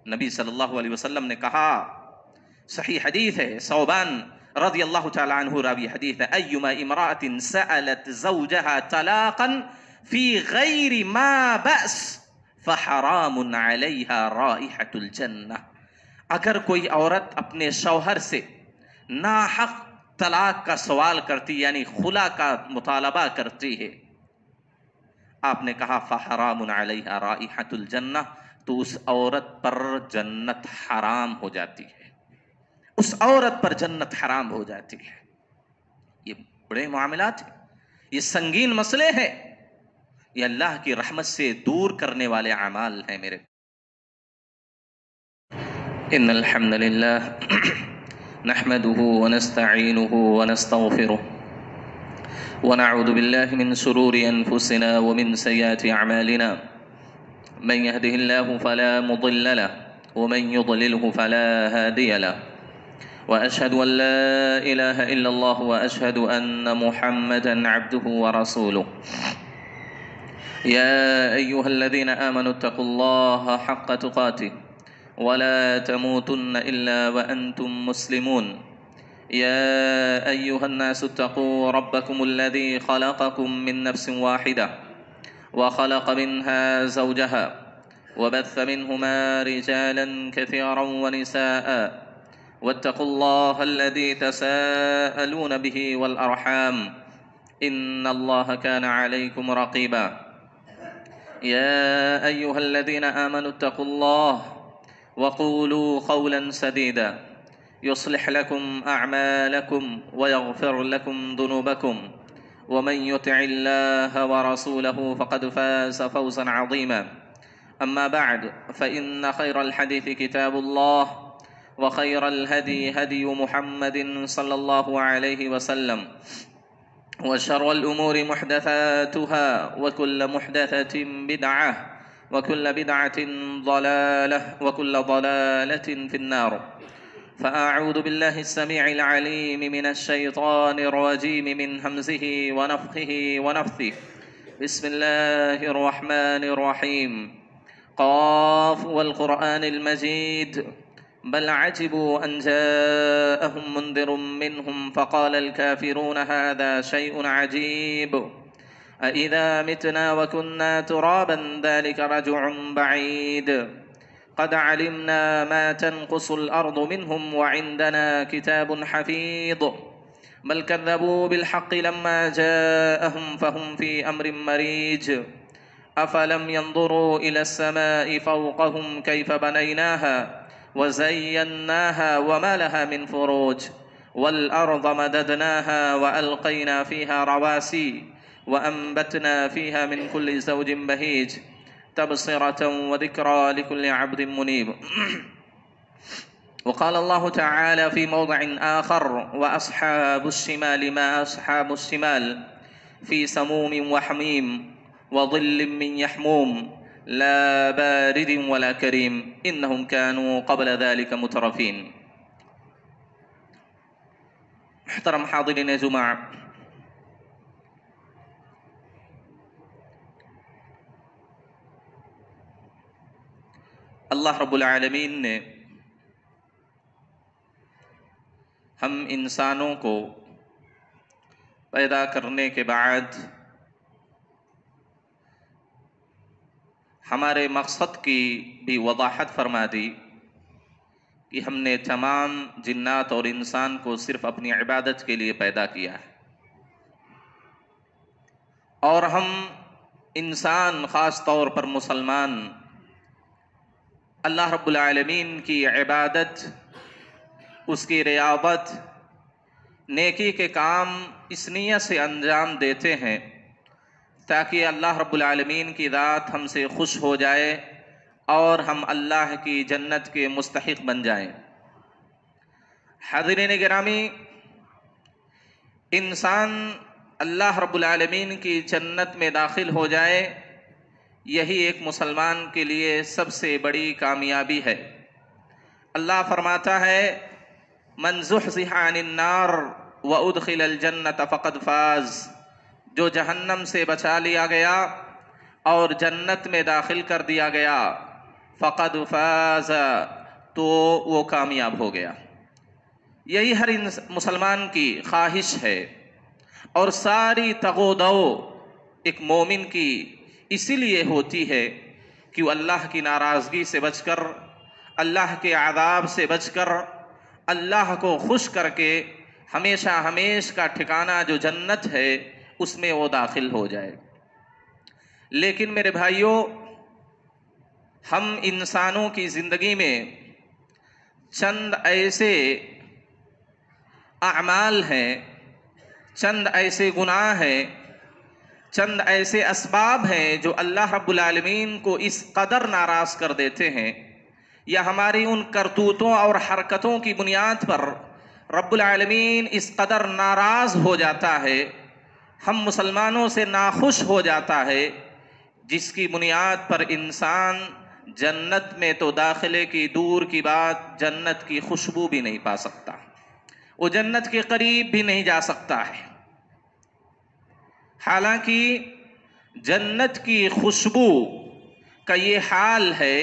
नबी सल्लल्लाहु अलैहि वसल्लम ने कहा, सही हदीस है, सौबान रज़ियल्लाहु तआला अन्हु रावी हदीस है, अय्युमा इमराअतिन सअलत ज़ौजहा तलाक़न फी गैरि मा बअस फहरामुन अलैहा राइहतुल जन्नह। अगर कोई औरत अपने शौहर से नाहक तलाक का सवाल करती, यानी खुला का मुतालबा करती है, आपने कहा फहरामुन अलैहा राइहतुल जन्नह, तो उस औरत पर जन्नत हराम हो जाती है, उस औरत पर जन्नत हराम हो जाती है। ये बड़े मामलात हैं, ये संगीन मसले हैं, ये अल्लाह की रहमत से दूर करने वाले अमाल हैं मेरे। इन्नल हम्दुलिल्लाह नहमदुहु व नस्तईनुहु व नस्तगफिरुह व नऊज़ु बिल्लाहि मिन शुरूरि अनफुसिना व मिन सय्यिआति अमालिना मन यहदिहिल्लाहु फला मुदिल्ल लहु व मन युद्लिलहु फला हादिय लहु व अशहदु अन ला इलाहा इल्लल्लाह व अशहदु अन्न मुहम्मदन अब्दुहु व रसूलुहु। या अय्युहल्लज़ीना आमनुत्तक़ुल्लाहा हक़्क़ तुक़ातिह वला तमूतुन्न इल्ला व अंतुम मुस्लिमून। या अय्युहन्नासुत्तक़ू रब्बकुमुल्लज़ी ख़लक़कुम मिन नफ्सिन वाहिदा व ख़लक़ मिन्हा ज़ौजहा व बस्स मिन्हुमा रिजालन कसीरन व निसाअ वत्तक़ुल्लाहल्लज़ी तसाअलून बिही वल अर्हाम इन्नल्लाहा कान अलैकुम रक़ीबा। या अय्युहल्लज़ीना आमनुत्तक़ुल्लाह वक़ूलू क़ौलन सदीदा युस्लिह लकुम अअमालकुम व यग़फ़िर लकुम ज़ुनूबकुम व मन युतिइल्लाह व रसूलहु फ़क़द फ़ाज़ फ़ौज़न अज़ीमा। अम्मा बअद फ़इन्न ख़ैरल हदीस किताबुल्लाह व ख़ैरल हदी हदी मुहम्मदिन सल्लल्लाहु अलैहि वसल्लम व शर्रल उमूरि मुहदसातुहा व कुल्ल मुहदसतिन बिदअह व कुल्ल बिदअतिन ज़लालह व कुल्ल ज़लालतिन फिन्नार। फ़अऊज़ु बिल्लाहि अस्समीइल अलीम मिनश शैतानिर रजीम मिन हमज़िहि व नफ़्ख़िहि व नफ़्थिहि। बिस्मिल्लाहिर रहमानिर रहीम। क़ाफ़ वल क़ुरआनिल मजीद बल अजिबू अन जाअहुम मुन्दिरुम मिनहुम फ़क़ालल काफ़िरून हाज़ा शैउन अजीब अइज़ा मितना व कुन्ना तुराबन ज़ालिक रज्उन बईद क़द अलिमना मा तनक़ुसुल अर्दु मिनहुम व इंदना किताबुन हफ़ीज़ बल कज़्ज़बू बिल हक़्क़ि लम्मा जाअहुम फ़हुम फ़ी अम्रिन मरीज अफ़लम यंज़ुरू इलस समाइ फ़ौक़हुम कैफ़ बनैनाहा व ज़य्यन्नाहा व मा लहा मिन फ़ुरूज वल अर्ज़ मददनाहा व अलक़ैना फ़ीहा रवासी व अम्बतना फ़ीहा मिन कुल्लि ज़ौजिन बहीज तबसिरतन व ज़िक्रा लिकुल्लि अब्दिन मुनीब। वक़ाल अल्लाहु तआला फ़ी मौज़िइन आख़र व अस्हाबुश शिमाल मा अस्हाबुश शिमाल फ़ी समूमिन व हमीम व ज़िल्लिन मिन यहमूम ला बारिदिन वला करीम इन्नहुम कानू क़ब्ल ज़ालिका मुतरफ़ीन। मुहतरम हाज़िरीन जुमा, अल्लाह रब्बुल आलमीन ने हम इंसानों को पैदा करने के बाद हमारे मकसद की भी वज़ाहत फरमा दी कि हमने तमाम जिन्नात और इंसान को सिर्फ अपनी इबादत के लिए पैदा किया है, और हम इंसान ख़ास तौर पर मुसलमान अल्लाह रब्बुल आलमीन की इबादत, उसकी रियाबत, नेकी के काम इस नियत से अंजाम देते हैं ताकि अल्लाह रब्बुल आलमीन की ज़ात हमसे खुश हो जाए और हम अल्लाह की जन्नत के मुस्तहिक़ बन जाएं। हाज़िरीन गिरामी, इंसान अल्लाह रब्बुल आलमीन की जन्नत में दाखिल हो जाए, यही एक मुसलमान के लिए सबसे बड़ी कामयाबी है। अल्लाह फरमाता है, मन ज़ुहज़िहा अनिन नार व उदखिलल जन्नत फ़क़द फ़ाज़, जो जहन्नम से बचा लिया गया और जन्नत में दाखिल कर दिया गया, फ़क़द फ़ाज़, तो वो कामयाब हो गया। यही हर मुसलमान की ख्वाहिश है और सारी तगोदो एक मोमिन की इसीलिए होती है कि वो अल्लाह की नाराज़गी से बचकर, अल्लाह के आदाब से बचकर, अल्लाह को खुश करके हमेशा हमेश का ठिकाना जो जन्नत है उसमें वो दाखिल हो जाए। लेकिन मेरे भाइयों, हम इंसानों की ज़िंदगी में चंद ऐसे अमाल हैं, चंद ऐसे गुनाह हैं, चंद ऐसे असबाब हैं जो अल्लाह रब्बुल आलमीन को इस कदर नाराज़ कर देते हैं, या हमारी उन करतूतों और हरकतों की बुनियाद पर रब्बुल आलमीन इस कदर नाराज़ हो जाता है, हम मुसलमानों से नाखुश हो जाता है, जिसकी बुनियाद पर इंसान जन्नत में तो दाखिले की दूर की बात, जन्नत की खुशबू भी नहीं पा सकता, वो जन्नत के करीब भी नहीं जा सकता है। हालांकि जन्नत की खुशबू का ये हाल है,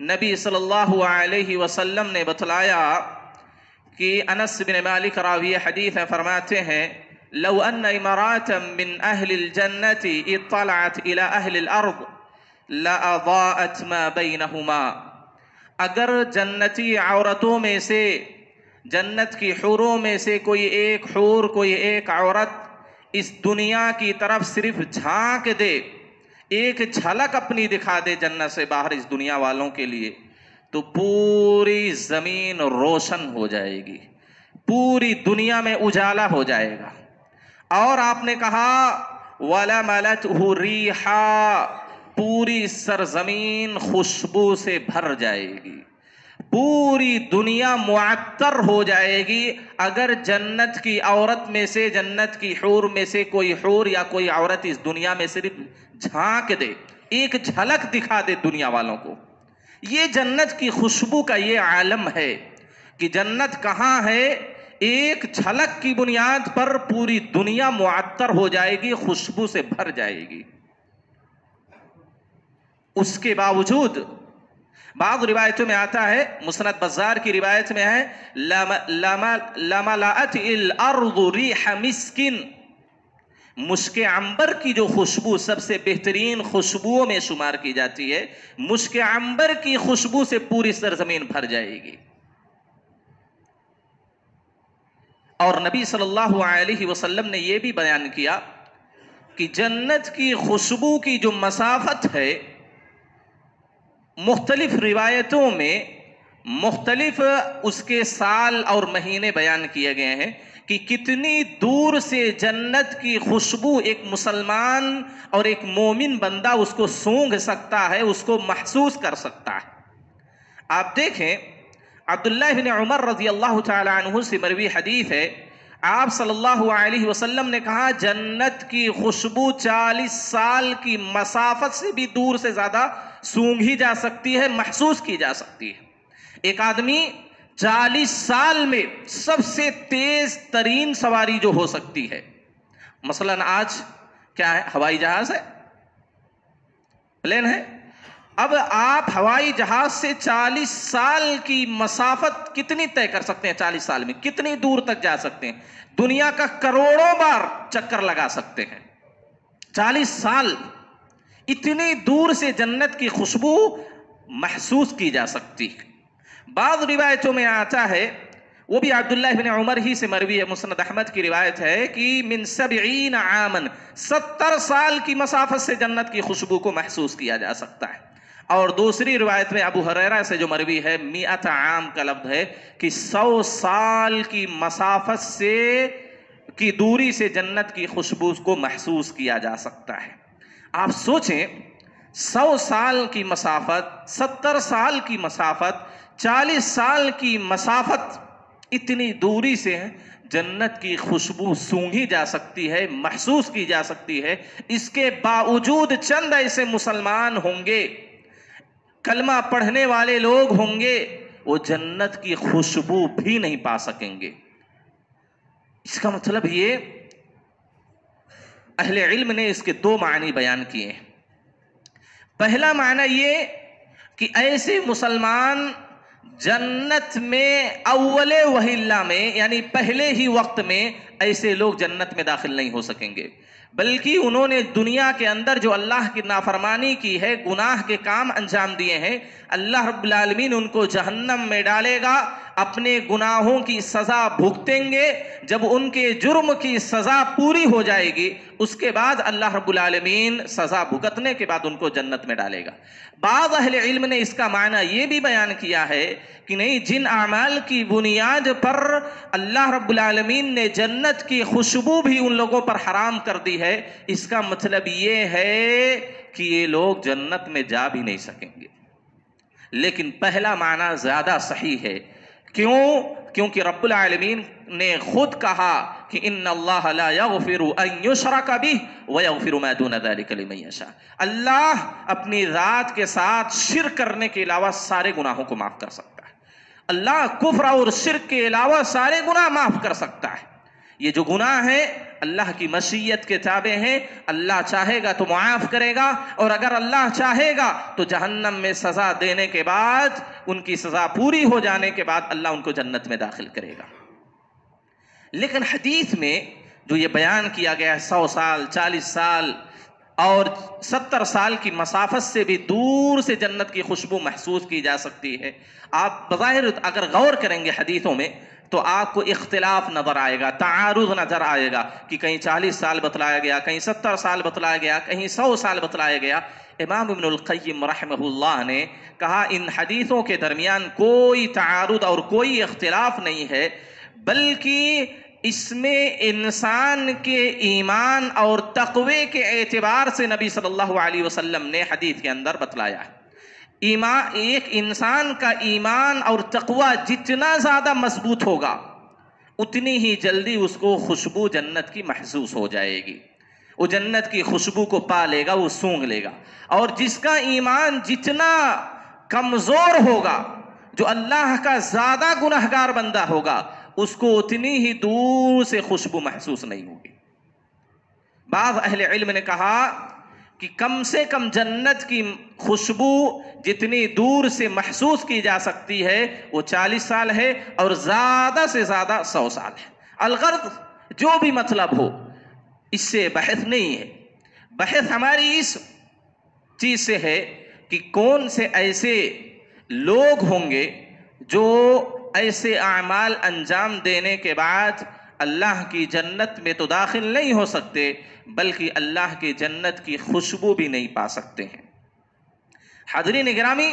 नबी सल्लल्लाहु अलैहि वसल्लम ने बतलाया कि अनस बिन मालिक रावी हदीस है, फरमाते हैं लौ अन्न इमरातम मिन अहलिल जन्नति इत्तलअत इला अहलिल अर्द लअज़ाअत मा बैनहुमा, अगर जन्नती औरतों में से, जन्नत की हूरों में से कोई एक हूर, कोई एक औरत इस दुनिया की तरफ सिर्फ झांक दे, एक झलक अपनी दिखा दे जन्नत से बाहर इस दुनिया वालों के लिए, तो पूरी जमीन रोशन हो जाएगी, पूरी दुनिया में उजाला हो जाएगा। और आपने कहा वला मलतहु रीहा, पूरी सरजमीन खुशबू से भर जाएगी, पूरी दुनिया मुअत्तर हो जाएगी अगर जन्नत की औरत में से, जन्नत की हूर में से कोई हूर या कोई औरत इस दुनिया में सिर्फ झांक दे, एक झलक दिखा दे दुनिया वालों को। ये जन्नत की खुशबू का ये आलम है कि जन्नत कहाँ है, एक झलक की बुनियाद पर पूरी दुनिया मुअत्तर हो जाएगी, खुशबू से भर जाएगी। उसके बावजूद बाद रिवायतों में आता है, मुस्नद बज़ार की रिवायत में है लमलअत इल अर्दु रिह मिस्किन, मुश्क अंबर की जो खुशबू सबसे बेहतरीन खुशबुओं में शुमार की जाती है, मुश्क अंबर की खुशबू से पूरी सरजमीन भर जाएगी। और नबी सल्लल्लाहु अलैहि वसल्लम ने यह भी बयान किया कि जन्नत की खुशबू की जो मसाफत है, मुख्तलिफ रिवायतों में मुख्तलिफ उसके साल और महीने बयान किए गए हैं कि कितनी दूर से जन्नत की खुशबू एक मुसलमान और एक मोमिन बंदा उसको सूंघ सकता है, उसको महसूस कर सकता है। आप देखें, अब्दुल्लाह बिन उमर रज़ी अल्लाह तआला अन्हु से मरवी हदीस है, आप सल्लल्लाहु अलैहि वसल्लम ने कहा जन्नत की खुशबू 40 साल की मसाफत से भी दूर से ज्यादा सूंघी जा सकती है, महसूस की जा सकती है। एक आदमी 40 साल में सबसे तेज तरीन सवारी जो हो सकती है, मसलन आज क्या है, हवाई जहाज है, प्लेन है, अब आप हवाई जहाज से 40 साल की मसाफत कितनी तय कर सकते हैं? 40 साल में कितनी दूर तक जा सकते हैं? दुनिया का करोड़ों बार चक्कर लगा सकते हैं। 40 साल, इतनी दूर से जन्नत की खुशबू महसूस की जा सकती है। बाद रिवायतों में आता है, वो भी अब्दुल्लाह बिन उमर ही से मरवी है, मुस्नद अहमद की रिवायत है कि मिन 70 आमन, 70 साल की मसाफत से जन्नत की खुशबू को महसूस किया जा सकता है। और दूसरी रिवायत में अबू हुरैरा से जो मरवी है, 100 आम का लफ्ज़ है कि 100 साल की मसाफत से की दूरी से जन्नत की खुशबू को महसूस किया जा सकता है। आप सोचें, 100 साल की मसाफत, 70 साल की मसाफत, 40 साल की मसाफत, इतनी दूरी से जन्नत की खुशबू सूंघी जा सकती है, महसूस की जा सकती है। इसके बावजूद चंद ऐसे मुसलमान होंगे, कलमा पढ़ने वाले लोग होंगे, वो जन्नत की खुशबू भी नहीं पा सकेंगे। इसका मतलब ये, अहले इल्म ने इसके 2 मानी बयान किए हैं। पहला माना ये कि ऐसे मुसलमान जन्नत में अव्वले वहिल्ला में, यानी पहले ही वक्त में, ऐसे लोग जन्नत में दाखिल नहीं हो सकेंगे, बल्कि उन्होंने दुनिया के अंदर जो अल्लाह की नाफरमानी की है, गुनाह के काम अंजाम दिए हैं, अल्लाह रब्बुल आलमीन उनको जहन्नम में डालेगा, अपने गुनाहों की सजा भुगतेंगे। जब उनके जुर्म की सजा पूरी हो जाएगी, उसके बाद अल्लाह रब्बुल आलमीन सजा भुगतने के बाद उनको जन्नत में डालेगा। बाज़ अहले इल्म ने इसका माना यह भी बयान किया है कि नहीं, जिन आमाल की बुनियाद पर अल्लाह रब्बुल आलमीन ने जन्नत की खुशबू भी उन लोगों पर हराम कर दी है, इसका मतलब ये है कि ये लोग जन्नत में जा भी नहीं सकेंगे। लेकिन पहला माना ज्यादा सही है। क्यों? क्योंकि रब्बुल आलमीन ने खुद कहा कि इन्नल्लाह ला यगफिरु अन युशरक बिही व यगफिरु मा दून ज़ालिका लिमन यशा। अल्लाह अपनी ज़ात के साथ शिर्क करने के अलावा सारे गुनाहों को माफ कर सकता है। अल्लाह कुफ्र और शिर्क के अलावा सारे गुनाह माफ कर सकता है। ये जो गुनाह है अल्लाह की मशीयत के ताबे हैं, अल्लाह चाहेगा तो मुआफ करेगा, और अगर अल्लाह चाहेगा तो जहन्नम में सजा देने के बाद, उनकी सजा पूरी हो जाने के बाद अल्लाह उनको जन्नत में दाखिल करेगा। लेकिन हदीस में जो ये बयान किया गया है 100 साल, 40 साल और 70 साल की मसाफत से भी दूर से जन्नत की खुशबू महसूस की जा सकती है। आप बज़ाहिर अगर गौर करेंगे हदीसों में तो आपको इख्तिलाफ नजर आएगा, तारुज़ नजर आएगा कि कहीं 40 साल बतलाया गया, कहीं 70 साल बतलाया गया, कहीं 100 साल बतलाया गया। इमाम इब्नुल क़य्यिम रहमहुल्लाह ने कहा इन हदीसों के दरमियान कोई तारुज़ और कोई इख्तिलाफ नहीं है, बल्कि इसमें इंसान के ईमान और तक़वे के एतबार से नबी सल्लल्लाहु अलैहि वसल्लम ने हदीस के अंदर बतलाया है। एक इंसान का ईमान और तक़वा जितना ज़्यादा मजबूत होगा, उतनी ही जल्दी उसको खुशबू जन्नत की महसूस हो जाएगी, वो जन्नत की खुशबू को पा लेगा, वो सूंघ लेगा। और जिसका ईमान जितना कमज़ोर होगा, जो अल्लाह का ज़्यादा गुनहगार बंदा होगा, उसको उतनी ही दूर से खुशबू महसूस नहीं होगी। बाज़ अहले इल्म ने कहा कि कम से कम जन्नत की खुशबू जितनी दूर से महसूस की जा सकती है वो 40 साल है, और ज़्यादा से ज़्यादा 100 साल है। अलगर्द जो भी मतलब हो, इससे बहस नहीं है। बहस हमारी इस चीज़ से है कि कौन से ऐसे लोग होंगे जो ऐसे आमाल अंजाम देने के बाद अल्लाह की जन्नत में तो दाखिल नहीं हो सकते, बल्कि अल्लाह की जन्नत की खुशबू भी नहीं पा सकते हैं। हाज़रीन गिरामी,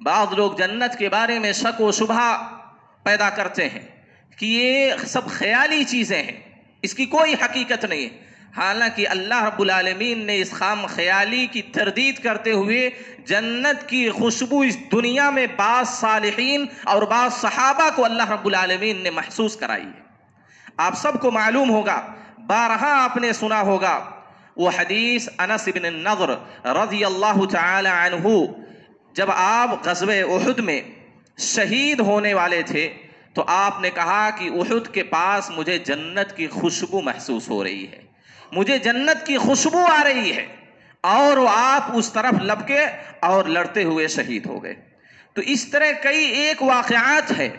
बाज़ लोग जन्नत के बारे में शक व शुबहा पैदा करते हैं कि ये सब ख्याली चीज़ें हैं, इसकी कोई हकीकत नहीं है। हालांकि अल्लाह रब्बुल आलमीन ने इस खाम ख्याली की तरदीद करते हुए जन्नत की खुशबू इस दुनिया में बाज़ सालिहीन और बाज़ सहाबा को अल्लाह रब्बुल आलमीन ने महसूस कराई है। आप सबको मालूम होगा, बारहा आपने सुना होगा वो हदीस अनस इब्न नज़र रज़ियल्लाहु तआला अन्हु, जब आप ग़ज़वे उहुद में शहीद होने वाले थे तो आपने कहा कि उहुद के पास मुझे जन्नत की खुशबू महसूस हो रही है, मुझे जन्नत की खुशबू आ रही है, और आप उस तरफ लपके और लड़ते हुए शहीद हो गए। तो इस तरह कई एक वाक़यात है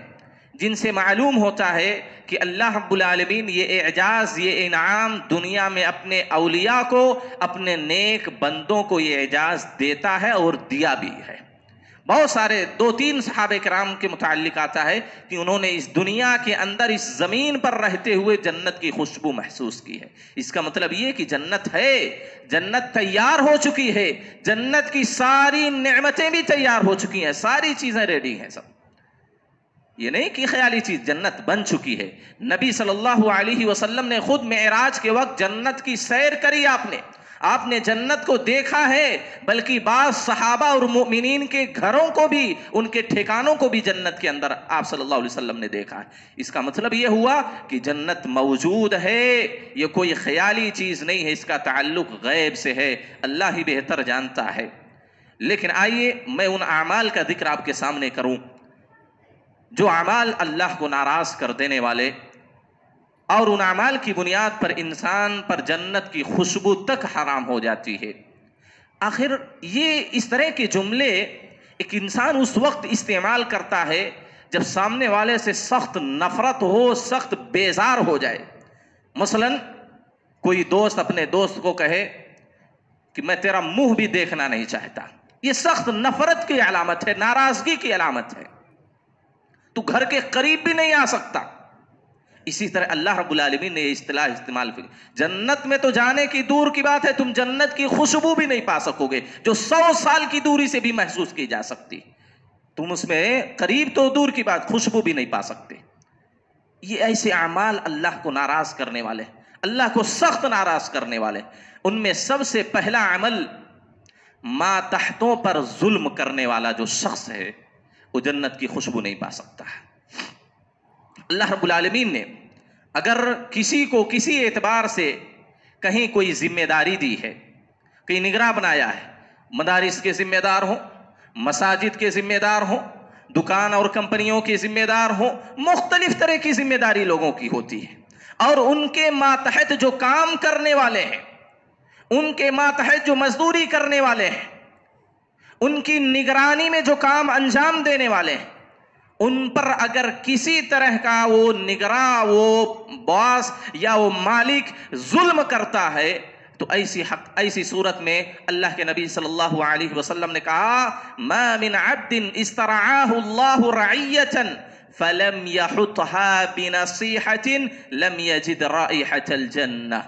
जिनसे मालूम होता है कि अल्लाह रब्बुल आलमीन ये एजाज़, ये इनाम दुनिया में अपने औलिया को, अपने नेक बंदों को ये एजाज़ देता है और दिया भी है। बहुत सारे 2-3 सहाबे किराम के मुताल्लिक आता है कि उन्होंने इस दुनिया के अंदर इस ज़मीन पर रहते हुए जन्नत की खुशबू महसूस की है। इसका मतलब ये कि जन्नत है, जन्नत तैयार हो चुकी है, जन्नत की सारी नेमतें भी तैयार हो चुकी हैं, सारी चीज़ें रेडी हैं सब। ये नहीं कि ख्याली चीज़, जन्नत बन चुकी है। नबी सल्लल्लाहु अलैहि वसल्लम ने खुद मेराज के वक्त जन्नत की सैर करी, आपने जन्नत को देखा है, बल्कि बाज़ सहाबा और मोमिनीन के घरों को भी, उनके ठिकानों को भी जन्नत के अंदर आप सल्लल्लाहु अलैहि वसल्लम ने देखा है। इसका मतलब यह हुआ कि जन्नत मौजूद है, ये कोई ख्याली चीज़ नहीं है, इसका ताल्लुक गैब से है, अल्लाह ही बेहतर जानता है। लेकिन आइए मैं उन आमाल का जिक्र आपके सामने करूं जो अमाल अल्लाह को नाराज़ कर देने वाले, और उन अमाल की बुनियाद पर इंसान पर जन्नत की खुशबू तक हराम हो जाती है। आखिर ये इस तरह के जुमले एक इंसान उस वक्त इस्तेमाल करता है जब सामने वाले से सख्त नफरत हो, सख्त बेजार हो जाए। मसलन कोई दोस्त अपने दोस्त को कहे कि मैं तेरा मुंह भी देखना नहीं चाहता, ये सख्त नफरत की अलामत है, नाराजगी की अलामत है, तू घर के करीब भी नहीं आ सकता। इसी तरह अल्लाह रब्बुल आलमीन ने इस्तिलाह इस्तेमाल की। जन्नत में तो जाने की दूर की बात है, तुम जन्नत की खुशबू भी नहीं पा सकोगे जो 100 साल की दूरी से भी महसूस की जा सकती। तुम उसमें करीब तो दूर की बात, खुशबू भी नहीं पा सकते। ये ऐसे अमाल अल्लाह को नाराज करने वाले, अल्लाह को सख्त नाराज करने वाले। उनमें सबसे पहला अमल, मातहतों पर जुल्म करने वाला जो शख्स है वो जन्नत की खुशबू नहीं पा सकता है। अल्लाह रब्बुल आलमीन ने अगर किसी को किसी एतबार से कहीं कोई जिम्मेदारी दी है, कहीं निगरां बनाया है, मदारिस के जिम्मेदार हो, मसाजिद के जिम्मेदार हो, दुकान और कंपनियों के जिम्मेदार हो, मुख्तलिफ तरह की जिम्मेदारी लोगों की होती है, और उनके मातहत जो काम करने वाले हैं, उनके मातहत जो मजदूरी करने वाले हैं, उनकी निगरानी में जो काम अंजाम देने वाले हैं, उन पर अगर किसी तरह का वो निगरां, वो बॉस या वो मालिक जुल्म करता है तो ऐसी सूरत में अल्लाह के नबी सल्लल्लाहु अलैहि वसल्लम ने कहा, मा मिन अब्दिन इस्तरआहु अल्लाहु रइयतन फलम यहुतहा बिनसीहतिन लम यजिद राइहतल जन्नह।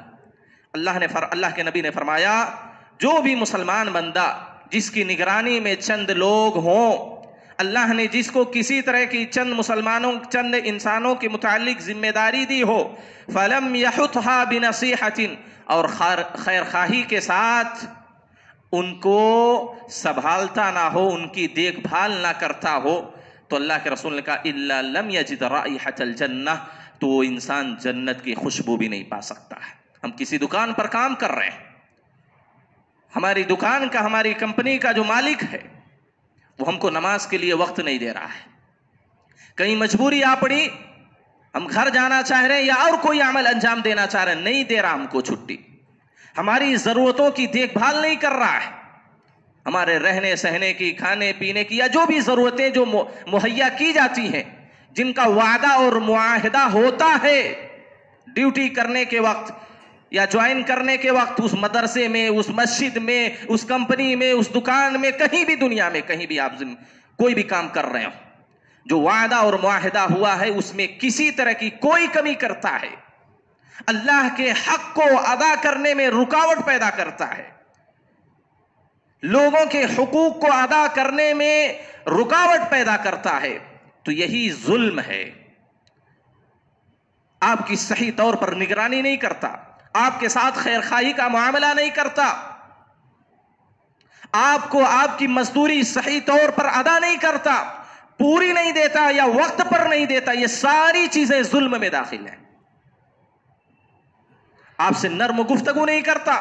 अल्लाह के नबी ने फरमाया, जो भी मुसलमान बंदा जिसकी निगरानी में चंद लोग हों, अल्लाह ने जिसको किसी तरह की चंद इंसानों के मुतालिक जिम्मेदारी दी हो, फलम यहुतहा बिनसीहतिन, और खैर खाही के साथ उनको संभालता ना हो, उनकी देखभाल ना करता हो, तो अल्लाह के रसूल ने कहा, इल्ला लम यजिद राइहतल जन्नह, तो वो इंसान जन्नत की खुशबू भी नहीं पा सकता है। हम किसी दुकान पर काम कर रहे हैं, हमारी दुकान का, हमारी कंपनी का जो मालिक है वो हमको नमाज के लिए वक्त नहीं दे रहा है, कहीं मजबूरी आ पड़ी, हम घर जाना चाह रहे हैं या और कोई अमल अंजाम देना चाह रहे हैं, नहीं दे रहा हमको छुट्टी, हमारी जरूरतों की देखभाल नहीं कर रहा है, हमारे रहने सहने की, खाने पीने की, या जो भी जरूरतें जो मुहैया की जाती हैं, जिनका वादा और मुआहदा होता है ड्यूटी करने के वक्त या ज्वाइन करने के वक्त, उस मदरसे में, उस मस्जिद में, उस कंपनी में, उस दुकान में, कहीं भी दुनिया में, कहीं भी आप कोई भी काम कर रहे हो, जो वादा और मुआहदा हुआ है उसमें किसी तरह की कोई कमी करता है, अल्लाह के हक को अदा करने में रुकावट पैदा करता है, लोगों के हुकूक को अदा करने में रुकावट पैदा करता है, तो यही जुल्म है। आपकी सही तौर पर निगरानी नहीं करता, आपके साथ खैरखाही का मामला नहीं करता, आपको आपकी मजदूरी सही तौर पर अदा नहीं करता, पूरी नहीं देता या वक्त पर नहीं देता, ये सारी चीजें जुल्म में दाखिल हैं। आपसे नर्म गुफ्तगू नहीं करता,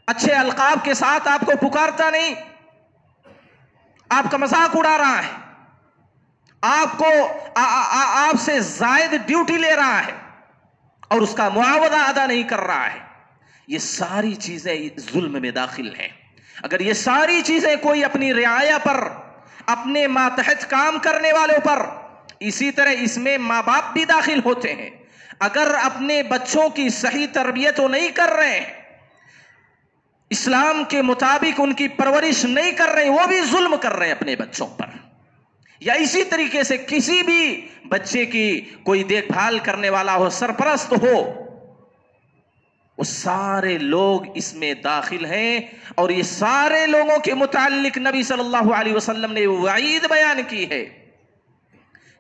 अच्छे अलकाब के साथ आपको पुकारता नहीं, आपका मजाक उड़ा रहा है, आपको आपसे जायद ड्यूटी ले रहा है और उसका मुआवजा अदा नहीं कर रहा है, ये सारी चीजें जुल्म में दाखिल हैं। अगर ये सारी चीजें कोई अपनी रियाया पर, अपने मातहत काम करने वालों पर, इसी तरह इसमें माँ बाप भी दाखिल होते हैं, अगर अपने बच्चों की सही तरबियत तो नहीं कर रहे हैं, इस्लाम के मुताबिक उनकी परवरिश नहीं कर रहे हैं, वो भी जुल्म कर रहे हैं अपने बच्चों पर। या इसी तरीके से किसी भी बच्चे की कोई देखभाल करने वाला हो, सरपरस्त हो, वो सारे लोग इसमें दाखिल हैं, और ये सारे लोगों के मुताल्लिक नबी सल्लल्लाहु अलैहि वसल्लम ने वईद बयान की है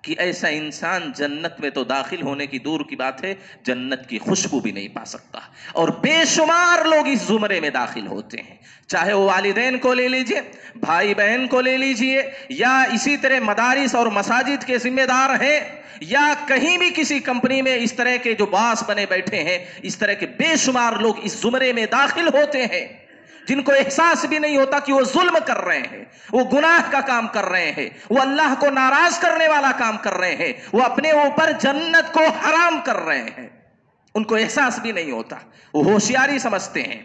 कि ऐसा इंसान जन्नत में तो दाखिल होने की दूर की बात है, जन्नत की खुशबू भी नहीं पा सकता। और बेशुमार लोग इस जुमरे में दाखिल होते हैं, चाहे वो वालिदैन को ले लीजिए, भाई बहन को ले लीजिए, या इसी तरह मदारिस और मसाजिद के जिम्मेदार हैं, या कहीं भी किसी कंपनी में इस तरह के जो बॉस बने बैठे हैं, इस तरह के बेशुमार लोग इस जुमरे में दाखिल होते हैं, जिनको एहसास भी नहीं होता कि वो जुल्म कर रहे हैं, वो गुनाह का काम कर रहे हैं, वो अल्लाह को नाराज करने वाला काम कर रहे हैं, वो अपने ऊपर जन्नत को हराम कर रहे हैं, उनको एहसास भी नहीं होता, वो होशियारी समझते हैं।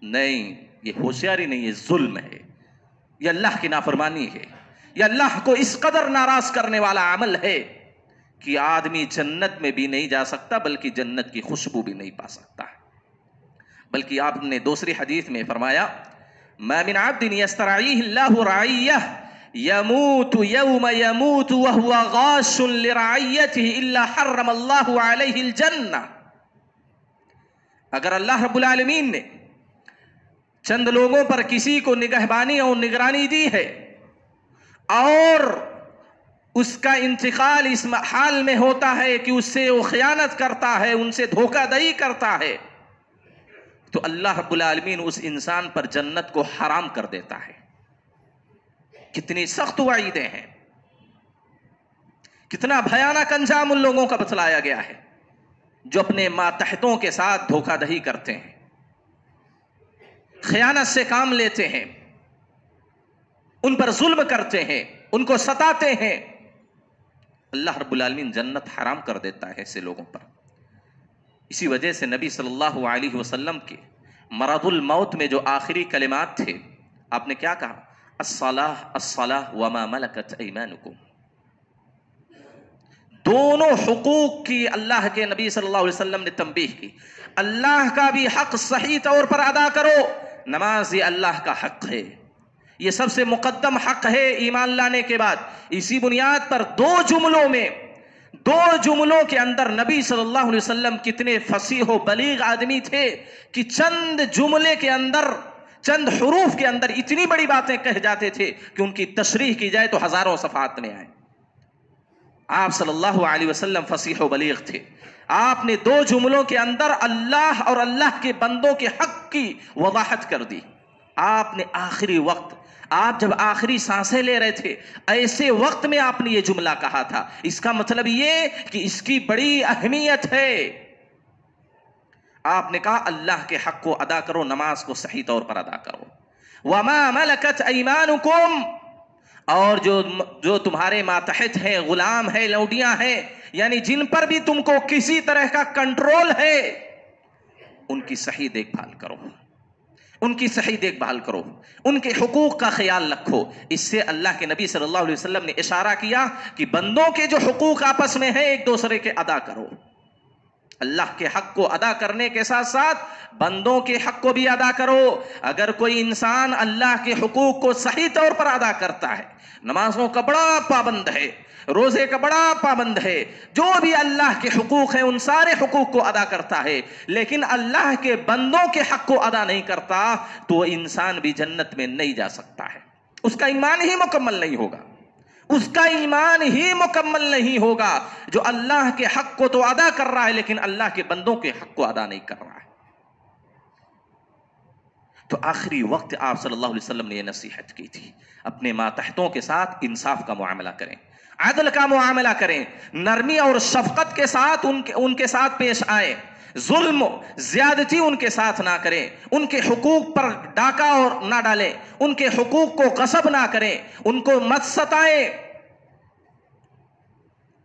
नहीं, ये होशियारी नहीं, ये जुल्म है, ये अल्लाह की नाफरमानी है, ये अल्लाह को इस कदर नाराज करने वाला अमल है कि आदमी जन्नत में भी नहीं जा सकता, बल्कि जन्नत की खुशबू भी नहीं पा सकता। बल्कि आपने दूसरी हदीस में फरमाया, मा मिन अब्दिन यस्तरईहिल्लाहु रअय्यह यमूतु यौम यमूतु व हुवा गाशुन लिरअय्यतिही इल्ला हर्रमल्लाहु अलैहिल जन्नह। अगर अल्लाह रब्बुल आलमीन ने चंद लोगों पर किसी को निगहबानी और निगरानी दी है और उसका इंतकाल इस हाल में होता है कि उससे वो खयानत करता है, उनसे धोखाधड़ी करता है, तो अल्लाह रब्बुल आलमीन उस इंसान पर जन्नत को हराम कर देता है। कितनी सख्त वाइदें हैं, कितना भयानक अंजाम उन लोगों का बतलाया गया है जो अपने मातहतों के साथ धोखाधड़ी करते हैं, खयानत से काम लेते हैं, उन पर जुल्म करते हैं, उनको सताते हैं। अल्लाह रब्बुल आलमीन जन्नत हराम कर देता है ऐसे लोगों पर। इसी वजह से नबी सल्लल्लाहु अलैहि वसल्लम के मरदुल मौत में जो आखिरी कलिमात थे, आपने क्या कहा? अस्सलाह अस्सलाह व मा मलकत ऐमानुकुम। दोनों हुकूक की अल्लाह के नबी सल्लल्लाहु अलैहि वसल्लम ने तंबीह की। अल्लाह का भी हक सही तौर पर अदा करो, नमाज ये अल्लाह का हक है, ये सबसे मुकद्दम हक है ईमान लाने के बाद। इसी बुनियाद पर दो जुमलों के अंदर नबी सल्लल्लाहु अलैहि वसल्लम कितने फसीह व बलीग आदमी थे कि चंद जुमले के अंदर, चंद हुरूफ के अंदर इतनी बड़ी बातें कह जाते थे कि उनकी तशरीह की जाए तो हजारों सफ़ात में आए। आप सल्लल्लाहु अलैहि वसल्लम फसीह व बलीग थे। आपने दो जुमलों के अंदर अल्लाह और अल्लाह के बंदों के हक की वजाहत कर दी। आपने आखिरी वक्त, आप जब आखिरी सांसें ले रहे थे, ऐसे वक्त में आपने ये जुमला कहा था। इसका मतलब ये कि इसकी बड़ी अहमियत है। आपने कहा अल्लाह के हक को अदा करो, नमाज को सही तौर पर अदा करो। वमा मलकत ऐमानुकुम, और जो तुम्हारे मातहत हैं, गुलाम है, लौडियां हैं, यानी जिन पर भी तुमको किसी तरह का कंट्रोल है, उनकी सही देखभाल करो, उनकी सही देखभाल करो, उनके हुकूक का ख्याल रखो। इससे अल्लाह के नबी सल्लल्लाहु अलैहि वसल्लम ने इशारा किया कि बंदों के जो हुकूक आपस में है एक दूसरे के अदा करो। अल्लाह के हक को अदा करने के साथ साथ बंदों के हक को भी अदा करो। अगर कोई इंसान अल्लाह के हुकूक को सही तौर पर अदा करता है, नमाजों का बड़ा पाबंद है, रोजे का बड़ा पाबंद है, जो भी अल्लाह के हुकूक है उन सारे हुकूक को अदा करता है, लेकिन अल्लाह के बंदों के हक को अदा नहीं करता, तो वो इंसान भी जन्नत में नहीं जा सकता है। उसका ईमान ही मुकम्मल नहीं होगा, उसका ईमान ही मुकम्मल नहीं होगा जो अल्लाह के हक को तो अदा कर रहा है लेकिन अल्लाह के बंदों के हक को अदा नहीं कर रहा है। तो आखिरी वक्त आप सल्लल्लाहु अलैहि वसल्लम ने यह नसीहत की थी, अपने मातहतों के साथ इंसाफ का मुआमला करें, अदल का मुआमला करें, नरमी और शफकत के साथ उनके साथ पेश आए, जुल्म ज्यादती उनके साथ ना करें, उनके हुकूक पर डाका और ना डालें, उनके हुकूक को गसब ना करें, उनको मत सताएं,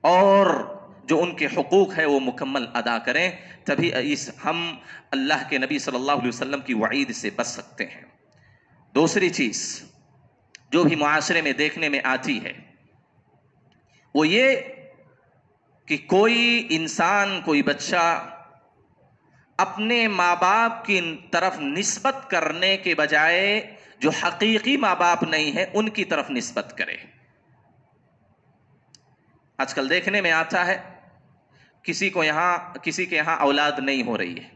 और जो उनके हुकूक है वो मुकम्मल अदा करें। तभी हम अल्लाह के नबी सल्लल्लाहु अलैहि वसल्लम की वईद से बच सकते हैं। दूसरी चीज जो भी मुआशरे में देखने में आती है वो ये कि कोई इंसान, कोई बच्चा अपने माँ बाप की तरफ निस्बत करने के बजाय जो हकीकी माँ बाप नहीं है उनकी तरफ निस्बत करे। आजकल देखने में आता है किसी के यहाँ औलाद नहीं हो रही है।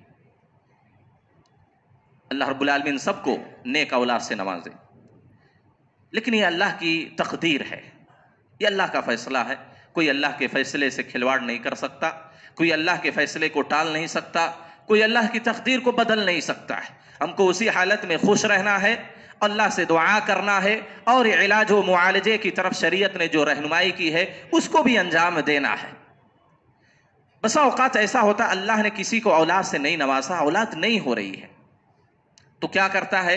अल्लाह रब्बुल आलमीन सबको नेक औलाद से नवाजे, लेकिन ये अल्लाह की तकदीर है, ये अल्लाह का फैसला है। कोई अल्लाह के फैसले से खिलवाड़ नहीं कर सकता, कोई अल्लाह के फैसले को टाल नहीं सकता, कोई अल्लाह की तकदीर को बदल नहीं सकता है। हमको उसी हालत में खुश रहना है, अल्लाह से दुआ करना है, और इलाज व मुआलजे की तरफ शरीयत ने जो रहनुमाई की है उसको भी अंजाम देना है। बसा औकात ऐसा होता अल्लाह ने किसी को औलाद से नहीं नवाजा, औलाद नहीं हो रही है, तो क्या करता है,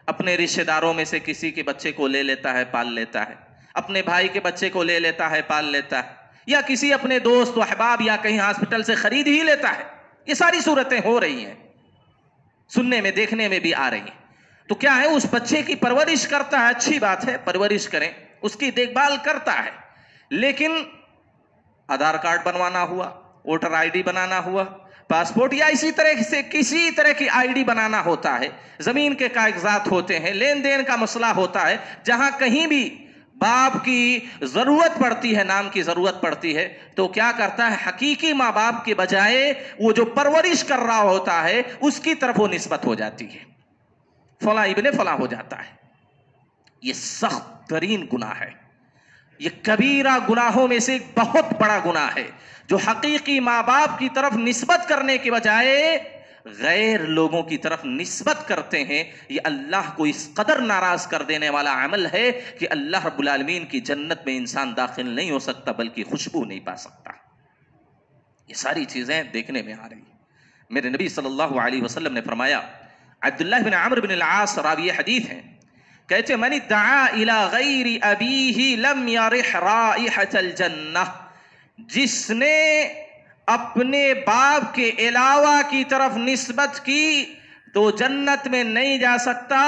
अपने रिश्तेदारों में से किसी के बच्चे को ले लेता है, पाल लेता है, अपने भाई के बच्चे को ले लेता है, पाल लेता है, या किसी अपने दोस्त व अहबाब या कहीं हॉस्पिटल से खरीद ही लेता है। ये सारी सूरतें हो रही हैं, सुनने में देखने में भी आ रही हैं। तो क्या है, उस बच्चे की परवरिश करता है, अच्छी बात है, परवरिश करें, उसकी देखभाल करता है, लेकिन आधार कार्ड बनवाना हुआ, वोटर आईडी बनाना हुआ, पासपोर्ट या इसी तरह से किसी तरह की आईडी बनाना होता है, जमीन के कागजात होते हैं, लेन देन का मसला होता है, जहां कहीं भी बाप की जरूरत पड़ती है, नाम की जरूरत पड़ती है, तो क्या करता है, हकीकी माँ बाप के बजाय वो जो परवरिश कर रहा होता है उसकी तरफ वो निस्बत हो जाती है, फला इब्ने फला हो जाता है। ये सख्त तरीन गुनाह है, ये कबीरा गुनाहों में से एक बहुत बड़ा गुनाह है, जो हकीकी माँ बाप की तरफ निस्बत करने के बजाय गैर लोगों की तरफ निस्बत करते हैं। ये अल्लाह को इस कदर नाराज कर देने वाला अमल है कि अल्लाह रब्बुल आलमीन की जन्नत में इंसान दाखिल नहीं हो सकता, बल्कि खुशबू नहीं पा सकता। ये सारी चीजें देखने में आ रही। मेरे नबी सल्लल्लाहु अलैहि वसल्लम ने फरमाया, अब्दुल्लाह बिन अम्र बिन अल-आस रावी हदीस हैं, कहते मन इद्दआ इला गैरि अबीही लम यरिह राइहतल जन्नह, जिसने अपने बाप के अलावा की तरफ निस्बत की तो जन्नत में नहीं जा सकता।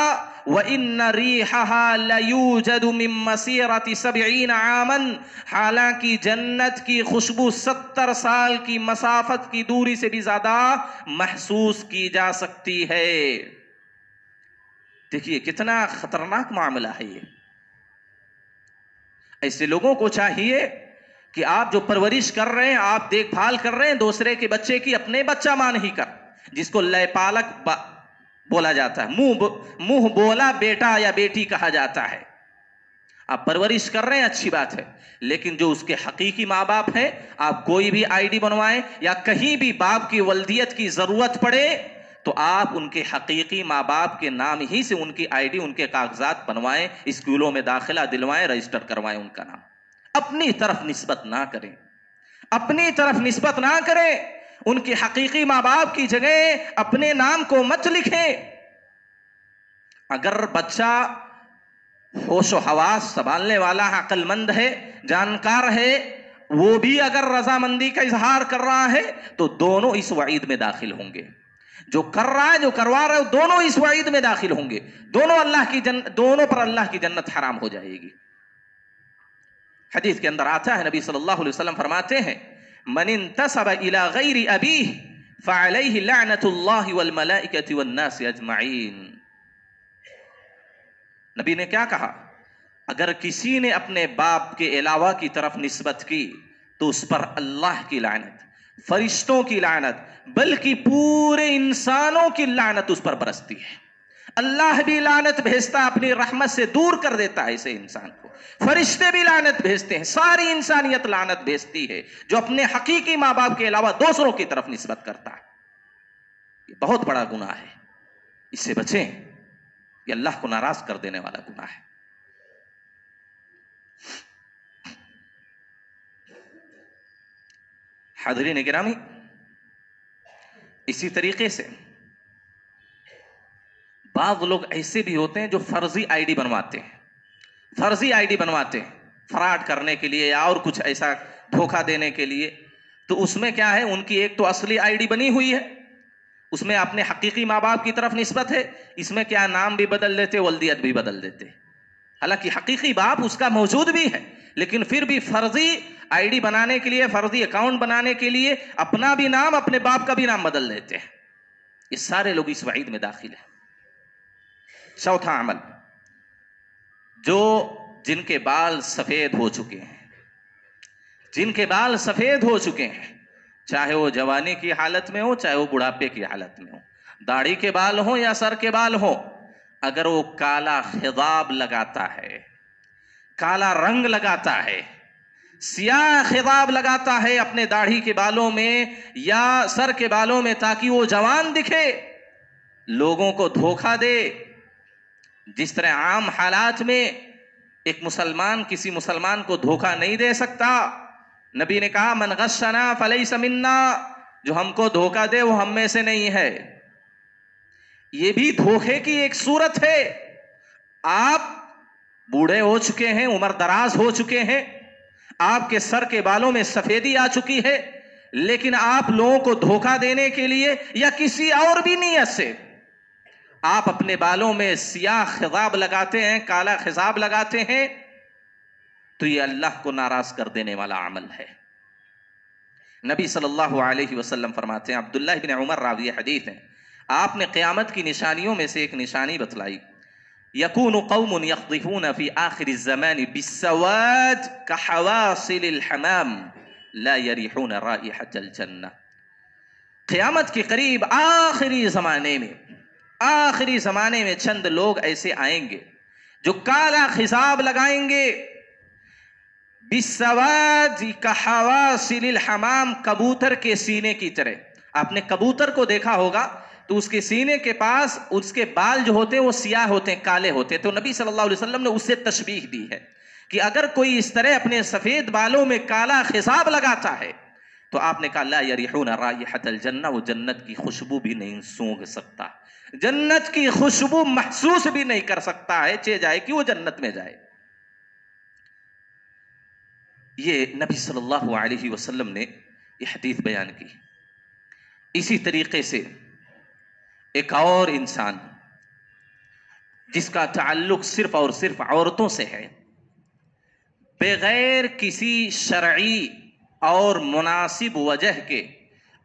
व इन्न रिहहा लयूजदु मिन मसीरति 70 आमन, हालांकि जन्नत की खुशबू 70 साल की मसाफत की दूरी से भी ज्यादा महसूस की जा सकती है। देखिए कितना खतरनाक मामला है ये। ऐसे लोगों को चाहिए कि आप जो परवरिश कर रहे हैं, आप देखभाल कर रहे हैं दूसरे के बच्चे की, अपने बच्चा मान ही कर, जिसको लयपालक बोला जाता है, मुंह बोला बेटा या बेटी कहा जाता है। आप परवरिश कर रहे हैं, अच्छी बात है, लेकिन जो उसके हकीकी माँ बाप हैं, आप कोई भी आईडी बनवाएं या कहीं भी बाप की वल्दियत की जरूरत पड़े तो आप उनके हकीकी माँ बाप के नाम ही से उनकी आईडी, उनके कागजात बनवाएं, स्कूलों में दाखिला दिलवाएं, रजिस्टर करवाएं उनका नाम। अपनी तरफ निस्बत ना करें, अपनी तरफ निस्बत ना करें, उनके हकीकी माँ बाप की जगह अपने नाम को मत लिखें। अगर बच्चा होश व हवास संभालने वाला, अक्लमंद है, जानकार है, वो भी अगर रजामंदी का इजहार कर रहा है तो दोनों इस वईद में दाखिल होंगे। जो कर रहा है, जो करवा रहा है, दोनों इस वईद में दाखिल होंगे। दोनों पर अल्लाह की जन्नत हराम हो जाएगी। हदीस के अंदर आता है, नबी सल्लल्लाहु अलैहि वसल्लम फरमाते हैं, मन इंतसब इला गैरि अबीह फअलैहि लअनतुल्लाहि वल मलाइकति वन नास अजमईन। नबी ने क्या कहा, अगर किसी ने अपने बाप के अलावा की तरफ निस्बत की तो उस पर अल्लाह की लानत, फरिश्तों की लानत, बल्कि पूरे इंसानों की लानत उस पर बरसती है। अल्लाह भी लानत भेजता, अपनी रहमत से दूर कर देता है इसे इंसान को। फरिश्ते भी लानत भेजते हैं, सारी इंसानियत लानत भेजती है जो अपने हकीकी माँ बाप के अलावा दूसरों की तरफ निस्बत करता है। ये बहुत बड़ा गुनाह है, इससे बचें, ये अल्लाह को नाराज कर देने वाला गुनाह है। हाज़रीन गिरामी, इसी तरीके से बाज़ लोग ऐसे भी होते हैं जो फर्जी आईडी बनवाते हैं, फर्जी आईडी बनवाते हैं फ्रॉड करने के लिए या और कुछ ऐसा धोखा देने के लिए। तो उसमें क्या है, उनकी एक तो असली आईडी बनी हुई है, उसमें अपने हकीकी माँ बाप की तरफ निस्बत है, इसमें क्या नाम भी बदल देते, वल्दियत भी बदल देते। हालांकि हकीकी बाप उसका मौजूद भी है, लेकिन फिर भी फर्जी आईडी बनाने के लिए, फर्जी अकाउंट बनाने के लिए अपना भी नाम, अपने बाप का भी नाम बदल देते हैं। ये सारे लोग इस वईद में दाखिल है। चौथा अमल, जो जिनके बाल सफेद हो चुके हैं, जिनके बाल सफेद हो चुके हैं, चाहे वो जवानी की हालत में हो, चाहे वो बुढ़ापे की हालत में हो, दाढ़ी के बाल हो या सर के बाल हो, अगर वो काला खिदाब लगाता है, काला रंग लगाता है, सियाह खिदाब लगाता है अपने दाढ़ी के बालों में या सर के बालों में, ताकि वो जवान दिखे, लोगों को धोखा दे। जिस तरह आम हालात में एक मुसलमान किसी मुसलमान को धोखा नहीं दे सकता, नबी ने कहा मन गश्शना फलैसा मिन्ना, जो हमको धोखा दे वो हम में से नहीं है। ये भी धोखे की एक सूरत है। आप बूढ़े हो चुके हैं, उम्र दराज हो चुके हैं, आपके सर के बालों में सफेदी आ चुकी है, लेकिन आप लोगों को धोखा देने के लिए या किसी और भी नीयत से आप अपने बालों में सियाह खिजाब लगाते हैं, काला खिजाब लगाते हैं, तो ये अल्लाह को नाराज कर देने वाला अमल है। नबी सल्लल्लाहु अलैहि वसल्लम फरमाते हैं, अब्दुल्लाह इब्न उमर रावी हदीस है, आपने क़यामत की निशानियों में से एक निशानी बतलाई, यकूनु कौमुन यख्दिफून फी आखिर ज़मानी बिस्सवाद कहवासिलिल हमाम ला यरिहून राइहतल जन्नह। क़यामत के करीब आखिरी ज़माने में चंद लोग ऐसे आएंगे जो काला खिसाब लगाएंगे, बिस्सवाद कहवासिलिल हमाम, कबूतर के सीने की तरह। आपने कबूतर को देखा होगा तो उसके सीने के पास उसके बाल जो होते हैं वो सियाह होते हैं, काले होते हैं। तो नबी सल्लल्लाहु अलैहि वसल्लम ने उससे तशबीह दी है कि अगर कोई इस तरह अपने सफेद बालों में काला खिसाब लगाता है तो आपने कहा ला यरिहून राइहतल जन्नह, वो जन्नत की खुशबू भी नहीं सूंघ सकता, जन्नत की खुशबू महसूस भी नहीं कर सकता है, चे जाए कि वो जन्नत में जाए। ये नबी सल्लल्लाहु अलैहि वसल्लम ने ये हदीस बयान की। इसी तरीके से एक और इंसान जिसका ताल्लुक सिर्फ और सिर्फ औरतों से है, बगैर किसी शरई और मुनासिब वजह के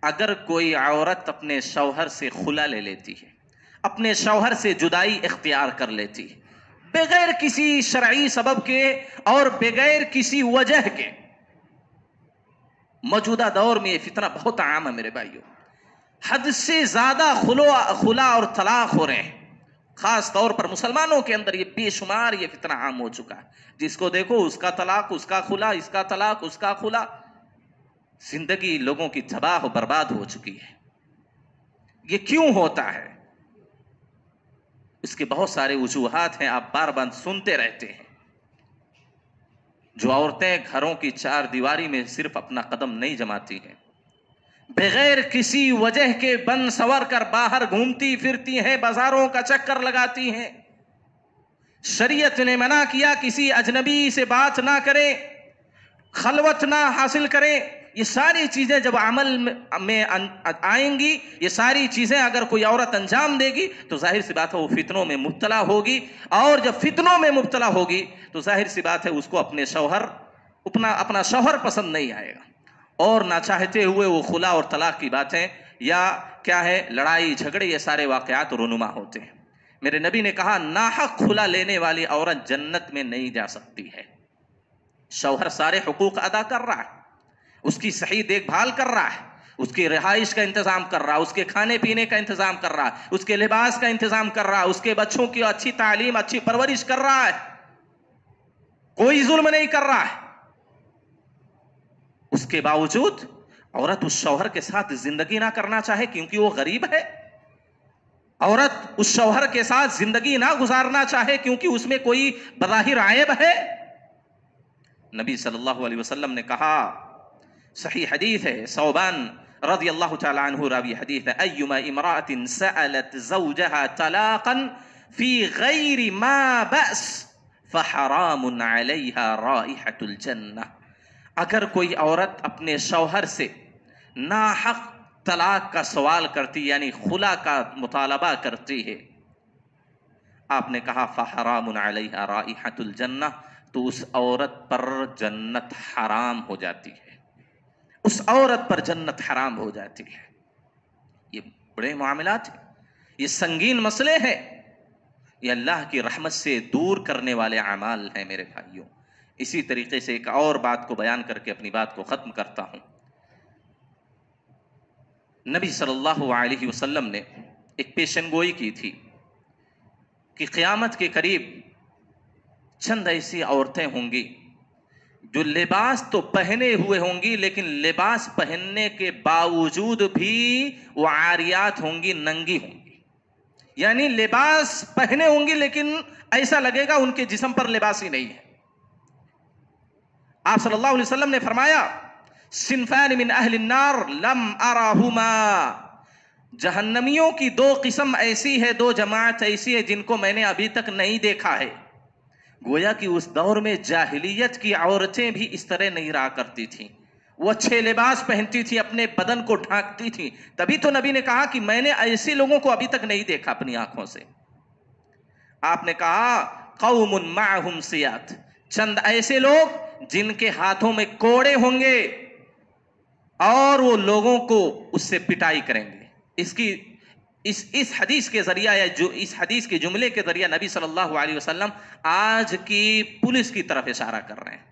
अगर कोई औरत अपने शौहर से खुला ले लेती है, अपने शौहर से जुदाई इख्तियार कर लेती है, बगैर किसी शरई सबब के और बगैर किसी वजह के। मौजूदा दौर में ये फितना बहुत आम है मेरे भाइयों, हद से ज्यादा खुला और तलाक हो रहे हैं। खास तौर पर मुसलमानों के अंदर ये बेशुमार ये फितना आम हो चुका है, जिसको देखो उसका तलाक, उसका खुला, इसका तलाक, उसका खुला। जिंदगी लोगों की तबाह बर्बाद हो चुकी है। ये क्यों होता है? इसके बहुत सारे वजूहात हैं, आप बार बार सुनते रहते हैं। जो औरतें घरों की चार दीवारी में सिर्फ अपना कदम नहीं जमाती हैं, बगैर किसी वजह के बन सवर कर बाहर घूमती फिरती हैं, बाजारों का चक्कर लगाती हैं। शरीयत ने मना किया किसी अजनबी से बात ना करें, खलवत ना हासिल करें। ये सारी चीजें जब अमल में आएंगी, ये सारी चीजें अगर कोई औरत अंजाम देगी तो जाहिर सी बात है वो फितनों में मुब्तला होगी, और जब फितनों में मुब्तला होगी तो जाहिर सी बात है उसको अपना शौहर पसंद नहीं आएगा, और ना चाहते हुए वो खुला और तलाक की बातें या क्या है लड़ाई झगड़े, ये सारे वाकयात रुनुमा होते हैं। मेरे नबी ने कहा नाहक खुला लेने वाली औरत जन्नत में नहीं जा सकती है। शौहर सारे हुकूक अदा कर रहा है, उसकी सही देखभाल कर रहा है, उसकी रिहाइश का इंतजाम कर रहा है, उसके खाने पीने का इंतजाम कर रहा है, उसके लिबास का इंतजाम कर रहा है, उसके बच्चों की अच्छी तालीम अच्छी परवरिश कर रहा है, कोई जुल्म नहीं कर रहा है। उसके बावजूद औरत उस शौहर के साथ जिंदगी ना करना चाहे क्योंकि वो गरीब है, औरत उस शौहर के साथ जिंदगी ना गुजारना चाहे क्योंकि उसमें कोई बज़ाहिर आयब है। नबी सल्लल्लाहु अलैहि वसल्लम ने कहा, सही हदीस है, सौबान रज़ी अल्लाह तआला अन्हु रावी हदीस है, अय्युमा इमराअतिन सअलत ज़ौजहा तलाक़न फी गैरि मा बअस फहरामुन अलैहा राइहतुल जन्नह। अगर कोई औरत अपने शौहर से नाहक तलाक का सवाल करती यानी खुला का मुतालबा करती है, आपने कहा फहरामुन अलैहा राइहतुल जन्नह, तो उस औरत पर जन्नत हराम हो जाती है, उस औरत पर जन्नत हराम हो जाती है। ये बड़े मामलात हैं, ये संगीन मसले हैं, ये अल्लाह की रहमत से दूर करने वाले अमाल हैं मेरे भाइयों। इसी तरीके से एक और बात को बयान करके अपनी बात को ख़त्म करता हूँ। नबी सल्लल्लाहु अलैहि वसल्लम ने एक पेशनगोई की थी कि क़यामत के करीब चंद ऐसी औरतें होंगी जो लिबास तो पहने हुए होंगी लेकिन लिबास पहनने के बावजूद भी वो आरियात होंगी, नंगी होंगी। यानी लिबास पहने होंगी लेकिन ऐसा लगेगा उनके जिस्म पर लिबास ही नहीं है। आप सल्लल्लाहु अलैहि वसल्लम ने फरमाया, सिनफान मिन अहलिन नार लम अराहुमा, जहन्नमियों की दो किस्म ऐसी है, दो जमात ऐसी है जिनको मैंने अभी तक नहीं देखा है। गोया कि उस दौर में जाहिलियत की औरतें भी इस तरह नहीं रहा करती थीं, वो अच्छे लिबास पहनती थी, अपने बदन को ढांकती थी। तभी तो नबी ने कहा कि मैंने ऐसे लोगों को अभी तक नहीं देखा अपनी आंखों से। आपने कहा कौमुन माहुम सियात, चंद ऐसे लोग जिनके हाथों में कोड़े होंगे और वो लोगों को उससे पिटाई करेंगे। इसकी इस हदीस के जरिया या जो इस हदीस के जुमले के जरिया नबी सल्लल्लाहु अलैहि वसल्लम आज की पुलिस की तरफ इशारा कर रहे हैं।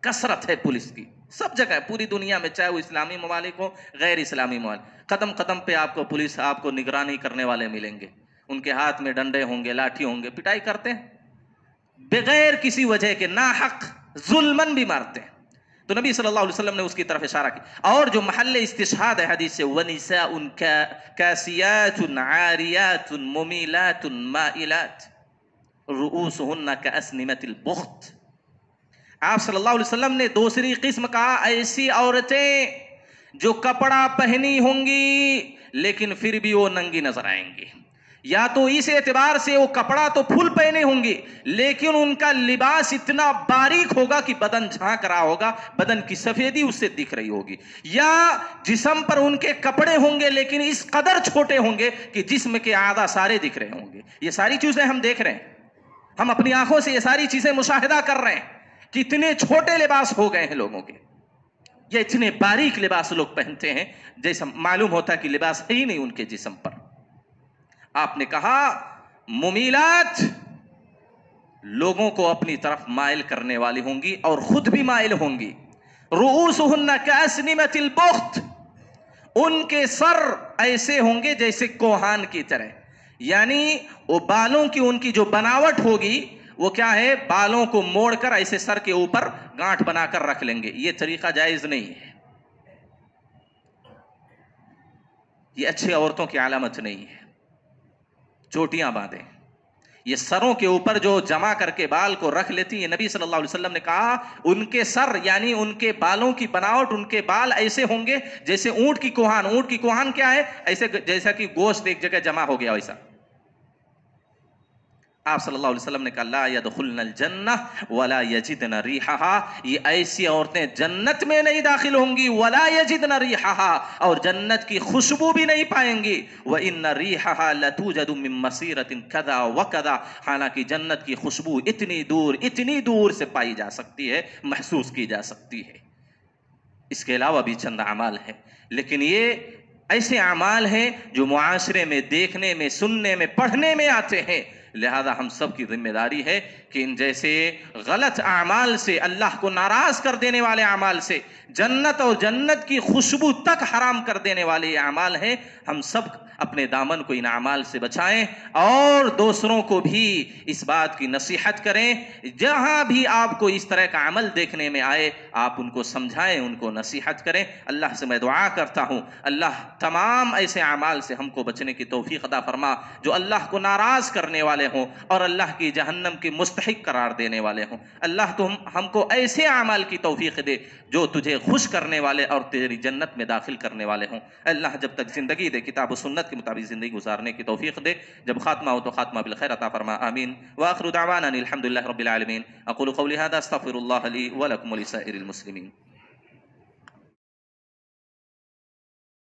कसरत है पुलिस की सब जगह पूरी दुनिया में, चाहे वो इस्लामी ममालिक हो गैर इस्लामी ममालिक, कदम कदम पे आपको पुलिस, आपको निगरानी करने वाले मिलेंगे। उनके हाथ में डंडे होंगे, लाठी होंगे, पिटाई करते हैं बगैर किसी वजह के, नाहक जुल्मन भी मारते हैं। तो नबी सल्लल्लाहु अलैहि वसल्लम ने उसकी तरफ इशारा की। और जो महल्ले इस्तिशहाद है हदीस से, वनिसाउन कासियातुन आरियातुन मुमीलातुन माइलात रुऊसुहुन्ना काअस्निमतिल बुख्त। आप सल्लल्लाहु अलैहि वसल्लम ने दूसरी किस्म कहा, ऐसी औरतें जो कपड़ा पहनी होंगी लेकिन फिर भी वो नंगी नजर आएंगी। या तो इस एतबार से वो कपड़ा तो फुल पहने होंगे लेकिन उनका लिबास इतना बारीक होगा कि बदन झांक रहा होगा, बदन की सफेदी उससे दिख रही होगी। या जिस्म पर उनके कपड़े होंगे लेकिन इस कदर छोटे होंगे कि जिस्म के आधा सारे दिख रहे होंगे। ये सारी चीजें हम देख रहे हैं, हम अपनी आंखों से ये सारी चीजें मुशाहिदा कर रहे हैं। कितने छोटे लिबास हो गए हैं लोगों के, या इतने बारीक लिबास लोग पहनते हैं जैसा मालूम होता है कि लिबास है ही नहीं उनके जिस्म पर। आपने कहा मुमीलात, लोगों को अपनी तरफ माइल करने वाली होंगी और खुद भी माइल होंगी। रुऊसुहुन्ना काअस्निमतिल बुख्त, उनके सर ऐसे होंगे जैसे कोहान की तरह, यानी वो बालों की उनकी जो बनावट होगी वो क्या है, बालों को मोड़कर ऐसे सर के ऊपर गांठ बनाकर रख लेंगे। ये तरीका जायज नहीं है, ये अच्छी औरतों की अलामत नहीं है। चोटियां बांधें, ये सरों के ऊपर जो जमा करके बाल को रख लेती है, नबी सल्लल्लाहु अलैहि वसल्लम ने कहा उनके सर यानी उनके बालों की बनावट, उनके बाल ऐसे होंगे जैसे ऊंट की कोहान। ऊंट की कोहान क्या है, ऐसे जैसा कि गोश्त एक जगह जमा हो गया वैसा। आप सल्लल्लाहु अलैहि वसल्लम ने कहा ला यदखुलनल जन्नह वला यजिदन रिहाहा, ये ऐसी औरतें जन्नत में नहीं दाखिल होंगी, वला यजिदन रिहाहा, और जन्नत की खुशबू भी नहीं पाएंगी। व इन्न रिहाहा लतूजदु मिन मसीरतिन कदा व कदा, हालांकि जन्नत की खुशबू इतनी दूर से पाई जा सकती है, महसूस की जा सकती है। इसके अलावा भी चंद अमाल है, लेकिन ये ऐसे अमाल हैं जो मुआशरे में देखने में, सुनने में, पढ़ने में आते हैं। लिहाजा हम सब की जिम्मेदारी है कि इन जैसे गलत अमाल से, अल्लाह को नाराज कर देने वाले अमाल से, जन्नत और जन्नत की खुशबू तक हराम कर देने वाले अमाल हैं, हम सब अपने दामन को इन अमाल से बचाएं और दूसरों को भी इस बात की नसीहत करें। जहां भी आपको इस तरह का अमल देखने में आए आप उनको समझाएं, उनको नसीहत करें। अल्लाह से मैं दुआ करता हूं अल्लाह तमाम ऐसे अमाल से हमको बचने की तौफीक अता फरमा जो अल्लाह को नाराज करने वाले हों और अल्लाह की जहन्नम की मुस्तहिक करार देने वाले हों। अल्लाह तुम हमको ऐसे अमाल की तौफीक दे जो तुझे खुश करने वाले और तेरी जन्नत में दाखिल करने वाले हों। अल्लाह जब तक जिंदगी दे किताब सुन्नत के मुताबिक जिंदगी गुजारने की तौफीक दे, जब खात्मा हो तो खात्मा बिल खैर अता फरमा। आमीन। व आखिरु दावाना अनिल हम्दुलिल्लाहि रब्बिल आलमीन। अक़ूलु क़ौली हाज़ा अस्तग़फिरुल्लाह ली व लकुम व लिसाइरिल मुस्लिमीन।